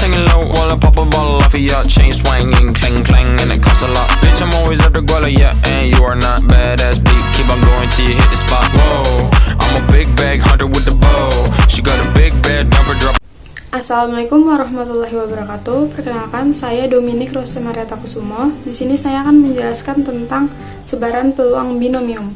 singing low while I pop a bottle off of ya. Chain swinging, clang clang, and it costs a lot. Bitch, I'm always at the guala, yeah, and you are not badass beat. Keep on going till you hit the spot. Whoa, I'm a big bag hunter with the bow. She got a big bed, number drop. Assalamualaikum warahmatullahi wabarakatuh. Perkenalkan, saya Dominik Rose Mariata Kusumo. Di sini saya akan menjelaskan tentang sebaran peluang binomium.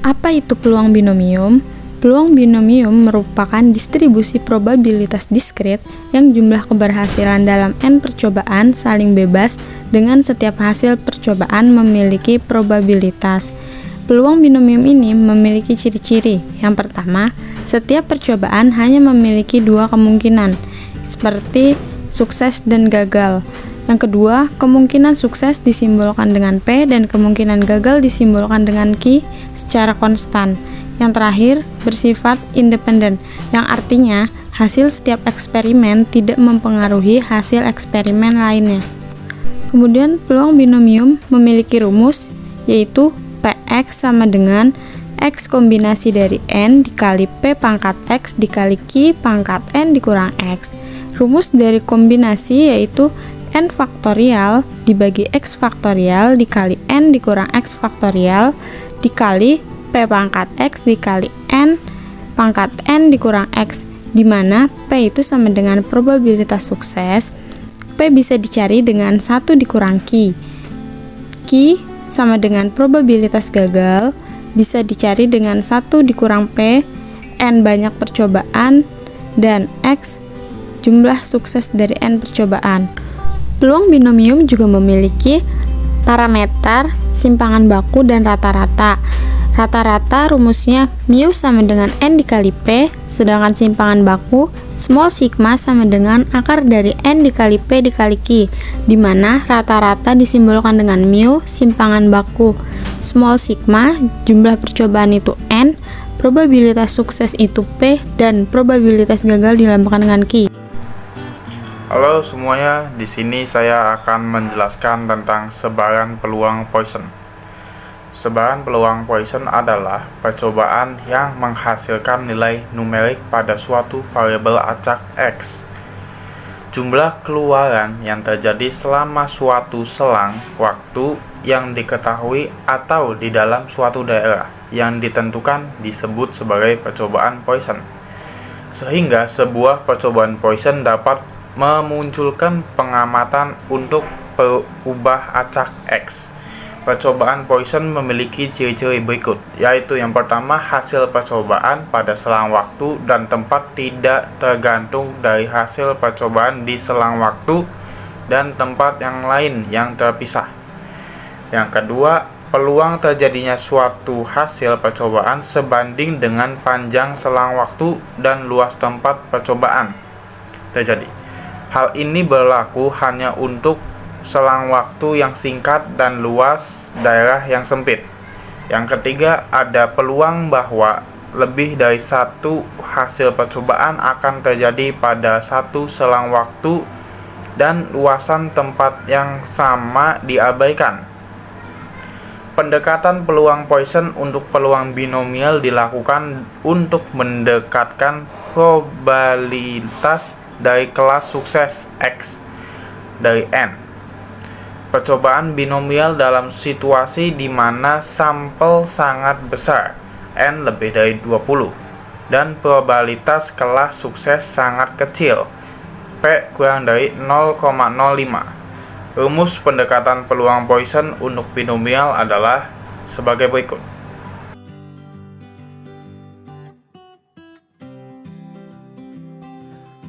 Apa itu peluang binomium? Peluang binomium merupakan distribusi probabilitas diskrit yang jumlah keberhasilan dalam n percobaan saling bebas dengan setiap hasil percobaan memiliki probabilitas. Peluang binomium ini memiliki ciri-ciri. Yang pertama, setiap percobaan hanya memiliki dua kemungkinan, seperti sukses dan gagal. Yang kedua, kemungkinan sukses disimbolkan dengan P dan kemungkinan gagal disimbolkan dengan Q secara konstan. Yang terakhir, bersifat independen, yang artinya hasil setiap eksperimen tidak mempengaruhi hasil eksperimen lainnya. Kemudian, peluang binomium memiliki rumus, yaitu Px sama dengan X kombinasi dari N dikali P pangkat X dikali Q pangkat N dikurang X. Rumus dari kombinasi yaitu N faktorial dibagi X faktorial dikali N dikurang X faktorial dikali P pangkat X dikali N pangkat N dikurang X, di mana P itu sama dengan probabilitas sukses. P bisa dicari dengan 1 dikurang Q. Q sama dengan probabilitas gagal, bisa dicari dengan 1 dikurang P, N banyak percobaan, dan X jumlah sukses dari N percobaan. Peluang binomium juga memiliki parameter simpangan baku dan rata-rata. Rata-rata rumusnya mu sama dengan N dikali P, sedangkan simpangan baku small sigma sama dengan akar dari N dikali P dikali Q, di mana rata-rata disimbolkan dengan mu, simpangan baku small sigma, jumlah percobaan itu N, probabilitas sukses itu P, dan probabilitas gagal dilambangkan dengan Q. Halo semuanya, di sini saya akan menjelaskan tentang sebaran peluang Poisson. Sebaran peluang Poisson adalah percobaan yang menghasilkan nilai numerik pada suatu variabel acak X. Jumlah keluaran yang terjadi selama suatu selang waktu yang diketahui atau di dalam suatu daerah yang ditentukan disebut sebagai percobaan Poisson. Sehingga sebuah percobaan Poisson dapat memunculkan pengamatan untuk perubah acak X. Percobaan Poisson memiliki ciri-ciri berikut, yaitu yang pertama, hasil percobaan pada selang waktu dan tempat tidak tergantung dari hasil percobaan di selang waktu dan tempat yang lain yang terpisah. Yang kedua, peluang terjadinya suatu hasil percobaan sebanding dengan panjang selang waktu dan luas tempat percobaan terjadi. Hal ini berlaku hanya untuk selang waktu yang singkat dan luas daerah yang sempit. Yang ketiga, ada peluang bahwa lebih dari satu hasil percobaan akan terjadi pada satu selang waktu dan luasan tempat yang sama diabaikan. Pendekatan peluang Poisson untuk peluang binomial dilakukan untuk mendekatkan probabilitas dari kelas sukses X dari N. Percobaan binomial dalam situasi di mana sampel sangat besar, N lebih dari 20, dan probabilitas kelas sukses sangat kecil, P kurang dari 0,05. Rumus pendekatan peluang Poisson untuk binomial adalah sebagai berikut.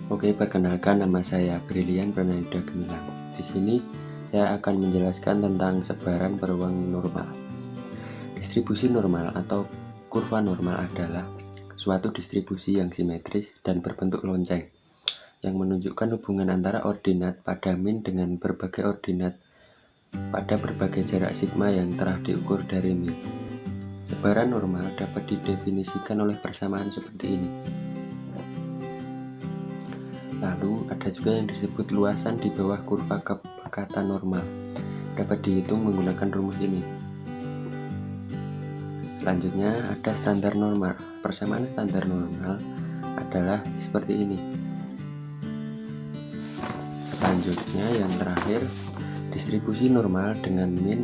Oke, perkenalkan, nama saya Brilian Pranayuda Gemilang. Di sini saya akan menjelaskan tentang sebaran peluang normal. Distribusi normal atau kurva normal adalah suatu distribusi yang simetris dan berbentuk lonceng yang menunjukkan hubungan antara ordinat pada min dengan berbagai ordinat pada berbagai jarak sigma yang telah diukur dari min. Sebaran normal dapat didefinisikan oleh persamaan seperti ini. Lalu ada juga yang disebut luasan di bawah kurva kepekatan normal, dapat dihitung menggunakan rumus ini. Selanjutnya ada standar normal. Persamaan standar normal adalah seperti ini. Selanjutnya yang terakhir, distribusi normal dengan min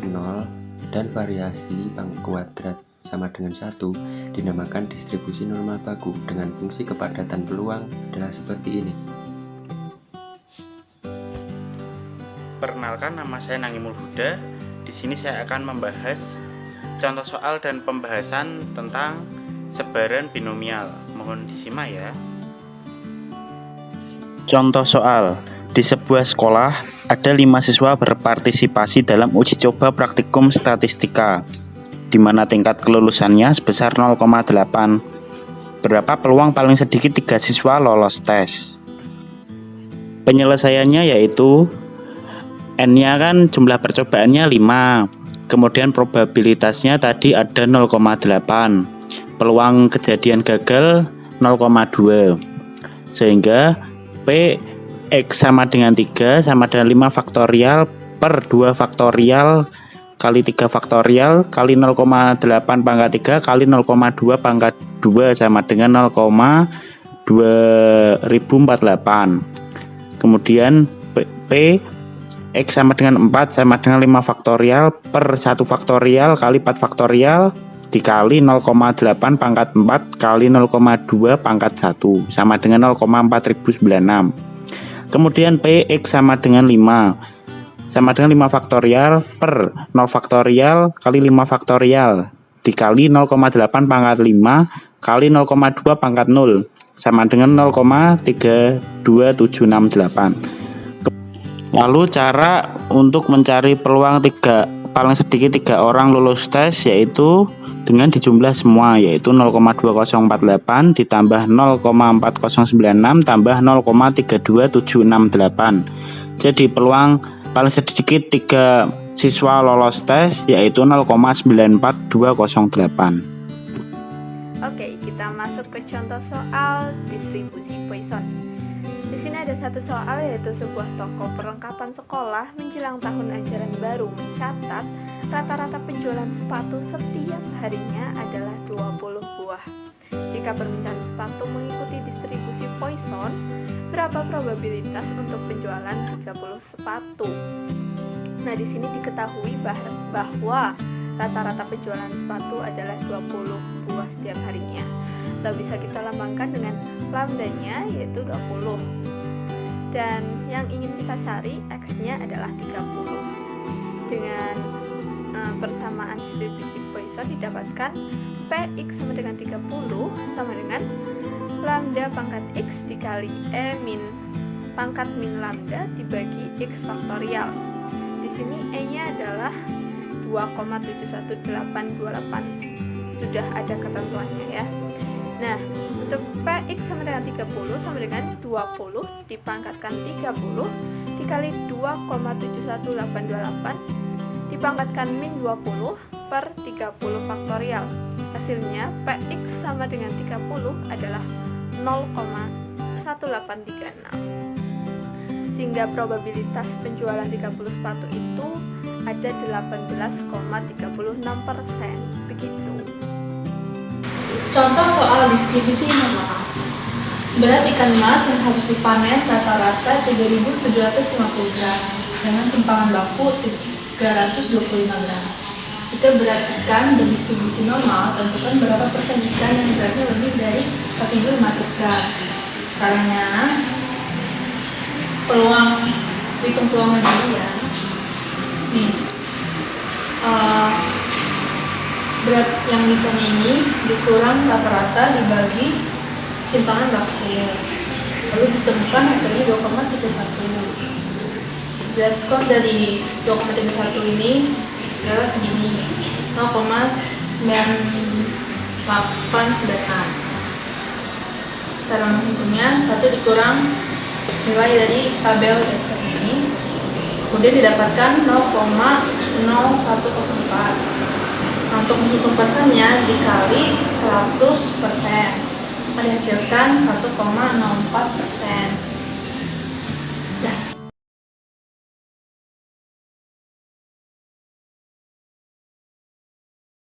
0 dan variasi kuadrat sama dengan 1 dinamakan distribusi normal baku dengan fungsi kepadatan peluang adalah seperti ini. Perkenalkan, nama saya Nangimul Huda. Di sini saya akan membahas contoh soal dan pembahasan tentang sebaran binomial. Mohon disimak ya. Contoh soal. Di sebuah sekolah, ada 5 siswa berpartisipasi dalam uji coba praktikum statistika, di mana tingkat kelulusannya sebesar 0,8. Berapa peluang paling sedikit 3 siswa lolos tes? Penyelesaiannya yaitu N-nya kan jumlah percobaannya 5, kemudian probabilitasnya tadi ada 0,8, peluang kejadian gagal 0,2, sehingga P X sama dengan 3 sama dengan 5 faktorial per 2 faktorial kali 3 faktorial kali 0,8 pangkat 3 kali 0,2 pangkat 2 sama dengan 0,2048. Kemudian P X sama dengan 4 sama dengan 5 faktorial per 1 faktorial kali 4 faktorial dikali 0,8 pangkat 4 kali 0,2 pangkat 1 sama dengan 0,4096. Kemudian Px sama dengan 5 sama dengan 5 faktorial per 0 faktorial kali 5 faktorial dikali 0,8 pangkat 5 kali 0,2 pangkat 0 sama dengan 0,32768. Lalu cara untuk mencari peluang paling sedikit 3 orang lulus tes yaitu dengan dijumlah semua, yaitu 0,2048 ditambah 0,4096 tambah 0,32768. Jadi peluang paling sedikit 3 siswa lolos tes yaitu 0,94208. Oke, kita masuk ke contoh soal distribusi Poisson. Di sini ada satu soal, yaitu sebuah toko perlengkapan sekolah menjelang tahun ajaran baru mencatat rata-rata penjualan sepatu setiap harinya adalah 20 buah. Jika permintaan sepatu mengikuti distribusi Poisson, berapa probabilitas untuk penjualan 30 sepatu? Nah, di sini diketahui bahwa rata-rata penjualan sepatu adalah 20 buah setiap harinya. Lalu bisa kita lambangkan dengan lambdanya, yaitu 20. Dan yang ingin kita cari X-nya adalah 30. Dengan persamaan distribusi Poisson didapatkan Px sama dengan 30 sama dengan lambda pangkat X dikali E min pangkat min lambda dibagi X faktorial. Di sini E-nya adalah 2,71828. Sudah ada ketentuannya ya. Nah, untuk Px sama dengan 30 sama dengan 20 dipangkatkan 30 dikali 2,71828 dipangkatkan min 20 per 30 faktorial. Hasilnya Px sama dengan 30 adalah 0,1836. Sehingga probabilitas penjualan 30 sepatu itu ada 18,36%. Begitu. Contoh soal distribusi normal. Berat ikan mas yang harus dipanen rata-rata 3.750 gram dengan simpangan baku 325 gram. Jika berat ikan berdistribusi normal, tentukan berapa persen ikan yang beratnya lebih dari 1.500 gram. Caranya, hitung peluangnya dulu ya. Nih, berat yang ikannya ini dikurang rata-rata dibagi simpangan baku, lalu ditemukan hasilnya 2,31. Berat skor dari 2,31 ini adalah segini, 0,9896. Cara menghitungnya, 1 dikurang nilai dari tabel SPM ini, kemudian didapatkan 0,0104. Nah, untuk menghitung persennya dikali 100%, menghasilkan 1,04%.